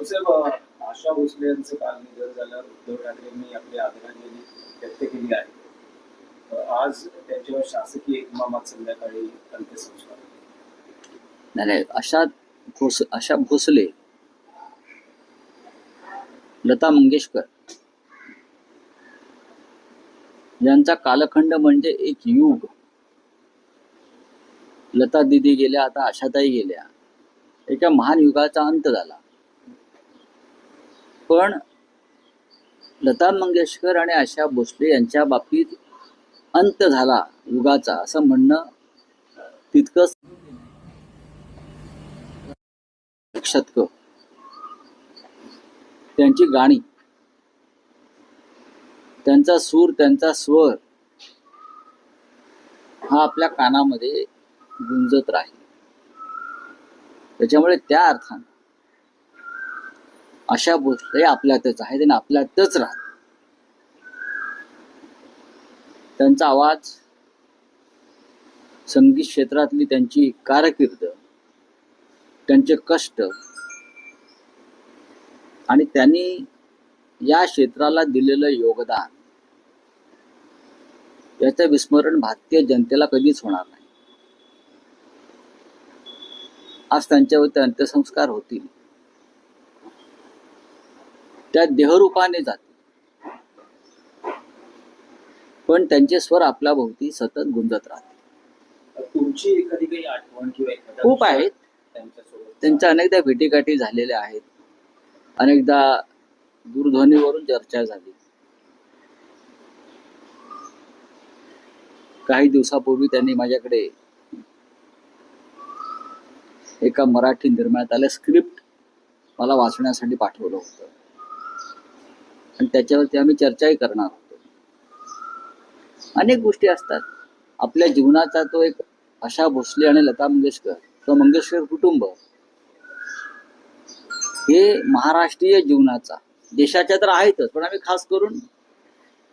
रावसाहेब, आशा भोसले यांचं काल निधन झाल्यावर उद्धव ठाकरेंनी आपली आदरांजली व्यक्त केली आहे. आज त्यांच्यावर शासकीय इतमामात संध्याकाळी अंत्यसंस्कार. नाही, आशा भोसले, लता मंगेशकर यांचा कालखंड म्हणजे एक युग. लता दिदी गेल्या, आता आशाताई गेल्या, एका महान युगाचा अंत झाला. पण लता मंगेशकर आणि आशा भोसले यांच्या बाबतीत अंत झाला युगाचा असं म्हणणं तितकंच शतक. त्यांची गाणी, त्यांचा सूर, त्यांचा स्वर हा आपल्या कानामध्ये गुंजत राहील. त्याच्यामुळे त्या अर्थानं आशा भोसले आपल्यातच आहेत आणि आपल्यातच राहत. त्यांचा आवाज, संगीत क्षेत्रातली त्यांची कारकीर्द, त्यांचे कष्ट आणि त्यांनी या क्षेत्राला दिलेलं योगदान याचं विस्मरण भारतीय जनतेला कधीच होणार नाही. आज त्यांच्यावरती अंत्यसंस्कार होतील, त्या देहरूपाने जातील, पण त्यांचे स्वर आपल्या भोवती सतत गुंजत राहतील. तुमची एखादी काही आठवण किंवा खूप आहेत त्यांच्यासोबत? त्यांच्या अनेकदा भेटीगाठी झालेल्या आहेत, अनेकदा दूरध्वनीवरून चर्चा झाली. काही दिवसापूर्वी त्यांनी माझ्याकडे एका मराठी निर्मात्याला आलं स्क्रिप्ट मला वाचण्यासाठी पाठवलं होतं आणि त्याच्यावरती आम्ही चर्चाही करणार होतो. अनेक गोष्टी असतात आपल्या जीवनाचा. तो एक आशा भोसले आणि लता मंगेशकर किंवा मंगेशकर कुटुंब हे महाराष्ट्रीय जीवनाचा, देशाच्या तर आहेतच, पण आम्ही खास करून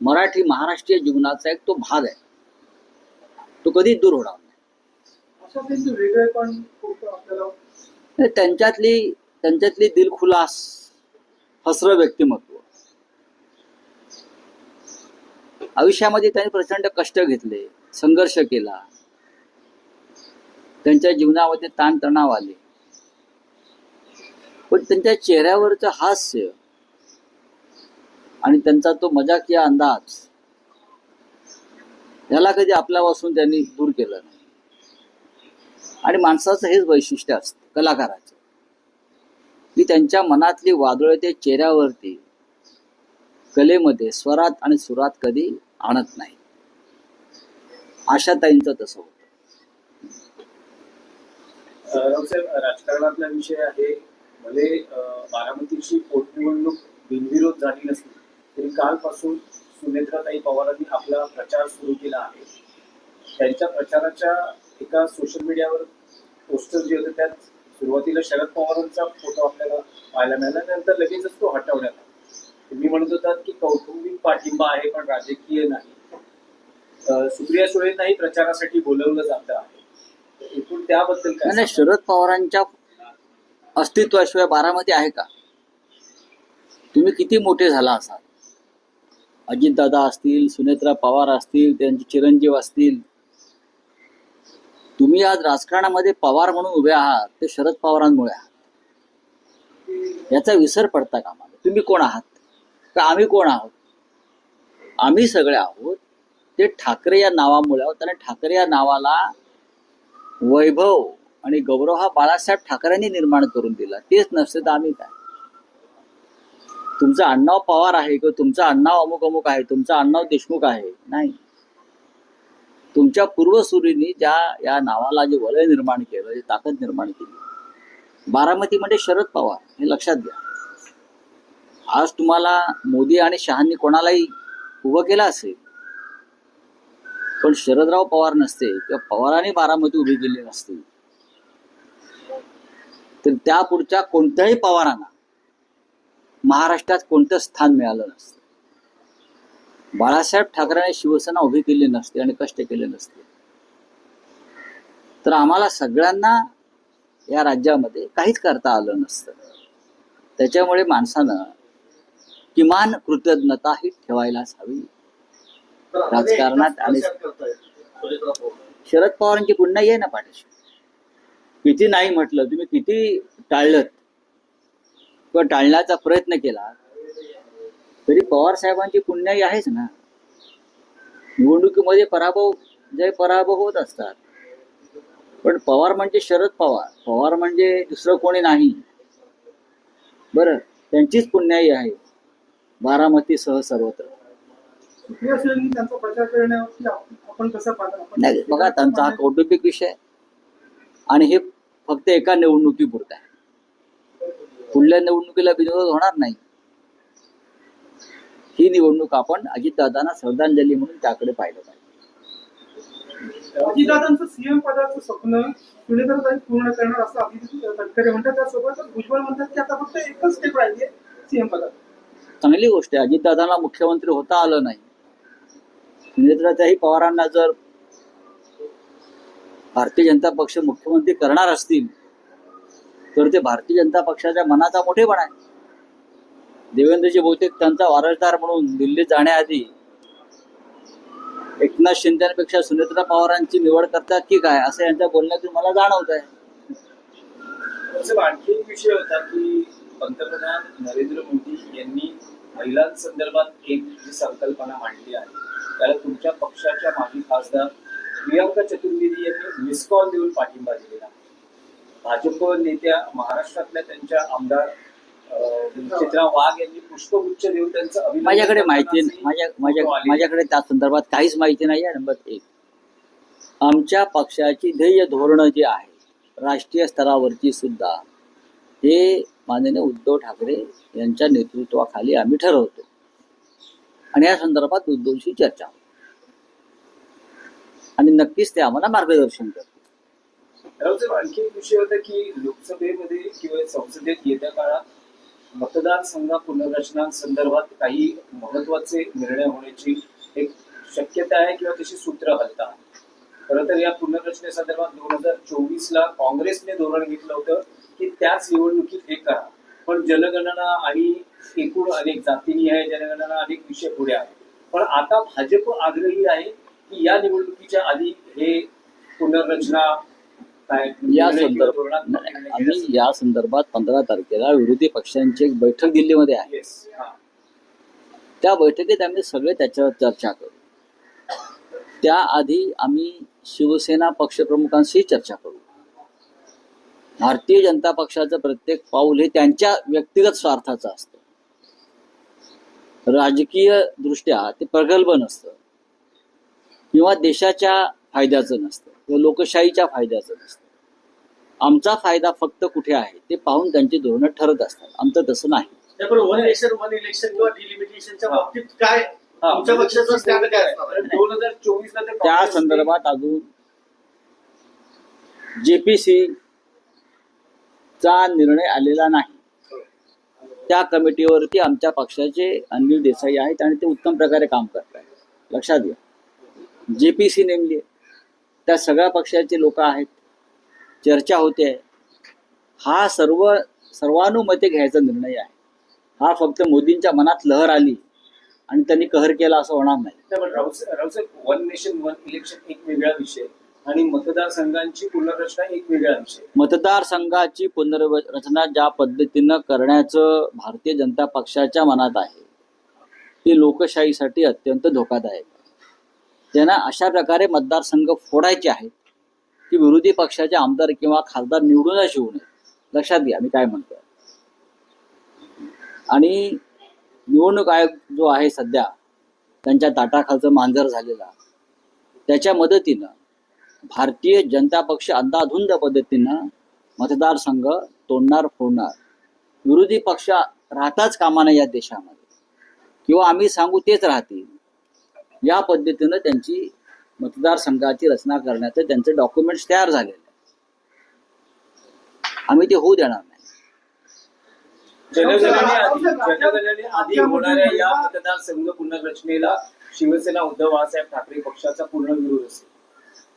मराठी महाराष्ट्रीय जीवनाचा एक तो भाग आहे. तो कधीच दूर होणार नाही. त्यांच्यातली दिलखुलास हसरं व्यक्तिमत्व. आयुष्यामध्ये त्यांनी प्रचंड कष्ट घेतले, संघर्ष केला, त्यांच्या जीवनामध्ये ताणतणाव आले, पण त्यांच्या चेहऱ्यावरचं हास्य आणि त्यांचा तो मजाकिया अंदाज याला कधी आपल्यापासून त्यांनी दूर केलं नाही. आणि माणसाचं हेच वैशिष्ट्य असतं कलाकाराचं, की त्यांच्या मनातली वादळ ते चेहऱ्यावरती, कलेमध्ये, स्वरात आणि सुरात कधी आणत नाही. आशाताईंचं तसं होतं. रावसाहेब, राजकारणातला विषय आहे. भले बारामतीची पोटनिवडणूक बिनविरोध झाली नसली तरी कालपासून सुनेत्राताई पवारांनी आपला प्रचार सुरू केला आहे. त्यांच्या प्रचाराच्या एका सोशल मीडियावर पोस्टर जे होते त्यात सुरुवातीला शरद पवारांचा फोटो आपल्याला पाहायला मिळाला, नंतर लगेचच तो हटवण्यात आला. तुम्ही म्हणत होतात की कौटुंबिक पाठिंबा आहे पण राजकीय नाही. सुप्रिया सुळेंनाही प्रचारासाठी बोलवलं जातं आहे. एकूण त्याबद्दल काय? नाही, शरद पवारांच्या अस्तित्वाशिवाय बारामती आहे का? तुम्ही किती मोठे झाला असाल, अजितदादा असतील, सुनेत्रा पवार असतील, त्यांचे चिरंजीव असतील, तुम्ही आज राजकारणामध्ये पवार म्हणून उभे आहात ते शरद पवारांमुळे आहात. याचा विसर पडता कामा नये. तुम्ही कोण आहात का आम्ही कोण आहोत? आम्ही सगळे आहोत ते ठाकरे या नावामुळे आहोत. आणि ठाकरे या नावाला वैभव आणि गौरव हा बाळासाहेब ठाकरेंनी निर्माण करून दिला. तेच नसते तर आम्ही काय? तुमचं आडनाव पवार आहे किंवा तुमचं आडनाव अमुक अमुक आहे, तुमचं आडनाव देशमुख आहे, नाही. तुमच्या पूर्वसुरींनी ज्या या नावाला जे वलय निर्माण केलं, जी ताकद निर्माण केली, बारामती म्हणजे शरद पवार, हे लक्षात घ्या. आज तुम्हाला मोदी आणि शहांनी कोणालाही उभं केलं असेल, पण शरदराव पवार नसते किंवा पवारांनी बारामती उभी केली नसती, तर त्या पुढच्या कोणत्याही पवारांना महाराष्ट्रात कोणतं स्थान मिळालं नसतं. बाळासाहेब ठाकरेंनी शिवसेना उभी केली नसती आणि कष्ट केले नसते, तर आम्हाला सगळ्यांना या राज्यामध्ये काहीच करता आलं नसतं. त्याच्यामुळे माणसानं किमान कृतज्ञता ही ठेवायलाच हवी राजकारणात. आणि शरद पवारांची पुन्हा आहे ना पाठीशी. किती नाही म्हटलं, तुम्ही किती टाळलं किंवा टाळण्याचा प्रयत्न केला, तरी पवार साहेबांची पुण्याई आहेच ना. निवडणुकीमध्ये पराभव होत असतात, पण पवार म्हणजे शरद पवार, पवार म्हणजे दुसरं कोणी नाही. बरं, त्यांचीच पुण्याई आहे बारामतीसह सर्वत्र. त्यांचा प्रचार करण्यावरती आपण कसं पाहता? नाही बघा, त्यांचा हा कौटुंबिक विषय आहे आणि हे फक्त एका निवडणुकीपुरतं आहे. पुढल्या निवडणुकीला विरोध होणार नाही. ही निवडणूक आपण अजितदादांना श्रद्धांजली म्हणून त्याकडे पाहिलं पाहिजे. अजितदादांचं सीएम पदाचं स्वप्न सुनेत्राताई पूर्ण करणार असं अभिजित तटकरे म्हणतात. त्यासोबतच भुजबळ म्हणतात की आता फक्त एकच स्टेप राहिली आहे सीएम पदात. चांगली गोष्ट आहे. अजितदादांना मुख्यमंत्री होता आलं नाही. सुनेत्राताई पवारांना जर भारतीय जनता पक्ष मुख्यमंत्री करणार असतील, तर ते भारतीय जनता पक्षाच्या मनाचा मोठेपणा आहे. देवेंद्रजी बहुतेक त्यांचा वारसदार म्हणून दिल्लीत जाण्याआधी एकनाथ शिंदेपेक्षा सुनेत्रा पवारांची निवड करतात की काय, असं यांच्या बोलण्यातून मला जाणवत आहे. आणखी एक विषय होता की पंतप्रधान नरेंद्र मोदी यांनी महिलांसंदर्भात एक जी संकल्पना मांडली आहे, त्याला तुमच्या पक्षाच्या माजी खासदार प्रियंका चतुर्वेदी यांनी मिस कॉल देऊन पाठिंबा दिलेला. भाजप नेत्या महाराष्ट्रातल्या त्यांच्या आमदार चित्रा वाघ यांनी पुष्पगुच्छ देऊन त्यांचं अभिनंदन. माझ्याकडे माहिती माझ्याकडे त्या संदर्भात काहीच माहिती नाही आहे. नंबर एक, आमच्या पक्षाची ध्येय धोरणं जी आहे राष्ट्रीय स्तरावरची सुद्धा, हे माननीय उद्धव ठाकरे यांच्या नेतृत्वाखाली आम्ही ठरवतो आणि या संदर्भात उद्धवशी चर्चा होते आणि नक्कीच ते आम्हाला मार्गदर्शन करतात. आणखी एक विषय होता की लोकसभेमध्ये किंवा संसदेत येत्या काळात मतदारसंघ पुनर्रचनांसंदर्भात काही महत्वाचे निर्णय होण्याची एक शक्यता आहे किंवा तशी सूत्र हलतात. खरं तर या पुनर्रचनेसंदर्भात 2024ला काँग्रेसने धोरण घेतलं होतं की त्याच निवडणुकीत हे करा, पण जनगणना आणि एकूण अनेक जातीनिहाय जनगणना अनेक विषय पुढे आहेत. पण आता भाजप आग्रही आहे की या निवडणुकीच्या आधी हे पुनर्रचना या संदर्भात 15 तारखेला विरोधी पक्षांची एक बैठक दिल्लीमध्ये आहे. त्या बैठकीत आम्ही सगळे त्याच्यावर चर्चा करू. त्याआधी आम्ही शिवसेना पक्षप्रमुखांशी चर्चा करू. भारतीय जनता पक्षाचं प्रत्येक पाऊल हे त्यांच्या व्यक्तिगत स्वार्थाचं असतं. राजकीय दृष्ट्या ते प्रगल्भ नसतं किंवा देशाच्या फायद्याचं नसतं किंवा लोकशाहीच्या फायद्याचं नसतं. आमचा फायदा फक्त कुठे आहे ते पाहून त्यांची धोरणं ठरत असतात. आमचं तसं नाही. वन नेशन वन इलेक्शन किंवा डिलिमिटेशनच्या बाबतीत काय तुमच्या पक्षाचं स्टँड काय असणार? 2024ला त्या संदर्भात अजून JPC चा निर्णय आलेला नाही. त्या कमिटीवरती आमच्या पक्षाचे अनिल देसाई आहेत आणि ते उत्तम प्रकारे काम करत आहेत. लक्षात घ्या, JPC नेमली आहे, त्या सगळ्या पक्षाचे लोक आहेत, चर्चा होते. हा सर्वानुमते घ्यायचा निर्णय आहे. हा फक्त मोदींच्या मनात लहर आली आणि त्यांनी कहर केला असं होणार नाही. Raosaheb, one nation one election एक वेगळा विषय आणि मतदारसंघांची पुनर्रचना एक वेगळा विषय. मतदारसंघाची पुनर्रचना ज्या पद्धतीनं करण्याचं भारतीय जनता पक्षाच्या मनात आहे ते लोकशाहीसाठी अत्यंत धोकादायक. त्यांना अशा प्रकारे मतदारसंघ फोडायचे आहेत की विरोधी पक्षाचे आमदार किंवा खासदार निवडूनच येऊ नये. लक्षात घ्या मी काय म्हणतो. आणि निवडणूक आयोग जो आहे सध्या त्यांच्या ताटाखालचं मांजर झालेला, त्याच्या मदतीनं भारतीय जनता पक्ष अंधाधुंद पद्धतीनं मतदारसंघ तोडणार फोडणार विरोधी पक्ष राहताच कामा नये या देशामध्ये, किंवा आम्ही सांगू तेच राहतील, या पद्धतीनं त्यांची मतदारसंघाची रचना करण्याचं त्यांचे डॉक्युमेंट्स तयार झालेले आहे. आम्ही ते होऊ देणार नाही. जनगणने आधी होणाऱ्या या मतदारसंघ पुनर्रचनेला शिवसेना उद्धव बाळासाहेब ठाकरे पक्षाचा पूर्ण विरोध असेल.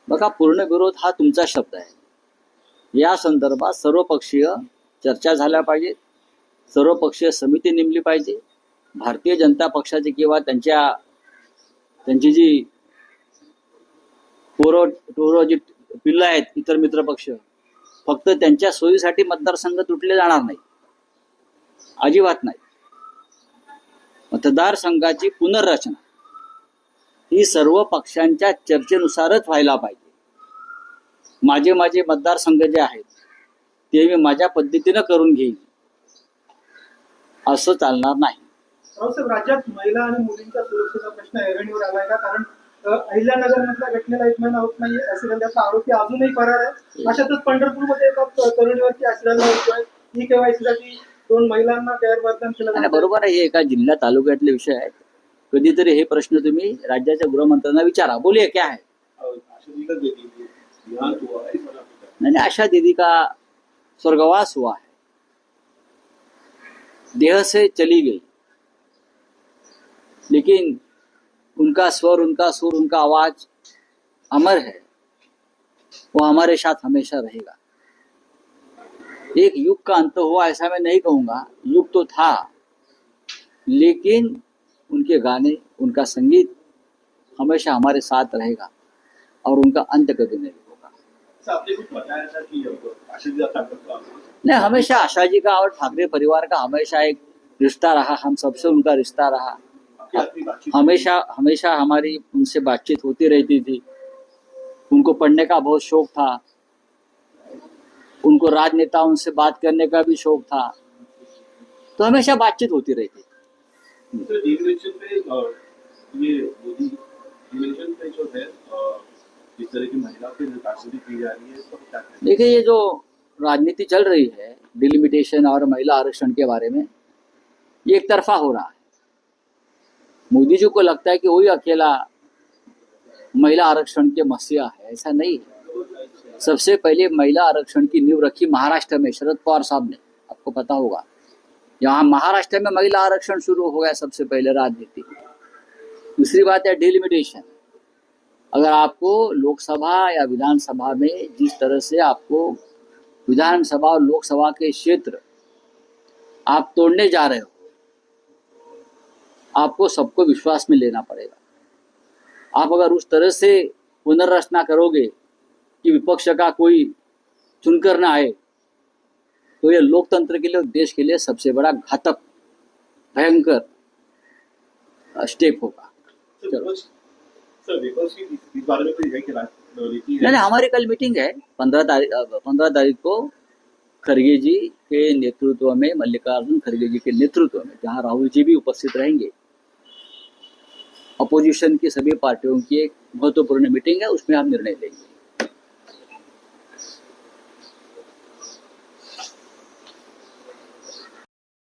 बघा, पूर्ण विरोध हा तुमचा शब्द आहे. या संदर्भात सर्वपक्षीय चर्चा झाल्या पाहिजेत, सर्वपक्षीय समिती नेमली पाहिजे. भारतीय जनता पक्षाचे किंवा त्यांची जी पोरं जी पिल्लं आहेत, इतर मित्रपक्ष, फक्त त्यांच्या सोयीसाठी मतदारसंघ तुटले जाणार नाही, अजिबात नाही. मतदारसंघाची पुनर्रचना ही सर्व पक्षांच्या चर्चेनुसारच व्हायला पाहिजे. माझे मतदारसंघ जे आहेत ते मी माझ्या पद्धतीनं करून घेईन असं चालणार नाही. रावसाहेब, राज्यात महिला आणि मुलींच्या सुरक्षेचा प्रश्न ऐरणीवर आलाय का? कारण अहिल्यानगर मधल्या घटनेला 1 महिना होत नाहीये, ऍक्सिडेंटचा आरोपी अजूनही फरार आहे. अशातच पंढरपूरमध्ये एका तरुणीवरती ऍक्सिडेंट होतोय. ई केवायसीसाठी 2 महिलांना गैरवर्तन केलं आणि बरोबर आहे, हे एका जिल्हा तालुक्यातले विषय आहेत. कधीतरी हे प्रश्न तुम्ही राज्याच्या गृहमंत्र्यांना विचारा. बोलिये क्या है? नहीं, आशा दीदी का स्वर्गवास हुआ है, देह से चली गई, लेकिन उनका स्वर, उनका सुर, उनका आवाज अमर है, वो हमारे साथ हमेशा रहेगा. एक युग का अंत हुआ ऐसा मैं नहीं कहूँगा, युग तो था, लेकिन उनके गाने, उनका संगीत हमेशा हमारे साथ रहेगा और उनका अंत कभी नहीं होगा. आपने कुछ बताया था कि आशा जी का नहीं, हमेशा आशा जी का और ठाकरे परिवार का हमेशा एक रिश्ता रहा, हम सबसे उनका रिश्ता रहा. हमेशा हमारी उनसे बातचीत होती रहती थी. उनको पढ़ने का बहुत शौक था, उनको राजनेताओं से बात करने का भी शौक था, तो हमेशा बातचीत होती रहती थी. ये मोदी डिमेंशन पे जो है इस तरह की महिला पे नकाशगी की जा रही है, तो क्या कहें? देखिए, ये जो राजनीति चल रही है डिलिमिटेशन और महिला आरक्षण के बारे में, ये एक तरफा हो रहा है. मोदी जी को लगता है कि वही अकेला महिला आरक्षण के मसीहा है, ऐसा नहीं है. सबसे पहले महिला आरक्षण की नींव रखी महाराष्ट्र में शरद पवार साहब ने, आपको पता होगा. यहाँ महाराष्ट्र में महिला आरक्षण शुरू हो गया सबसे पहले राजनीति. दूसरी बात है डिलिमिटेशन. अगर आपको लोकसभा या विधानसभा में जिस तरह से आपको विधानसभा और लोकसभा के क्षेत्र आप तोड़ने जा रहे हो, आपको सबको विश्वास में लेना पड़ेगा. आप अगर उस तरह से पुनर्रचना करोगे कि विपक्ष का कोई चुनकर ना आए, तो ये लोकतंत्र के लिए, देश के लिए सबसे बड़ा घातक, भयंकर स्टेप होगा. नहीं, हमारी कल मीटिंग है 15 तारीख को खरगे जी के नेतृत्व में, मल्लिकार्जुन खरगे जी के नेतृत्व में, जहां राहुल जी भी उपस्थित रहेंगे. अपोजिशन की सभी पार्टियों की एक महत्वपूर्ण मीटिंग है, उसमें हम निर्णय लेंगे.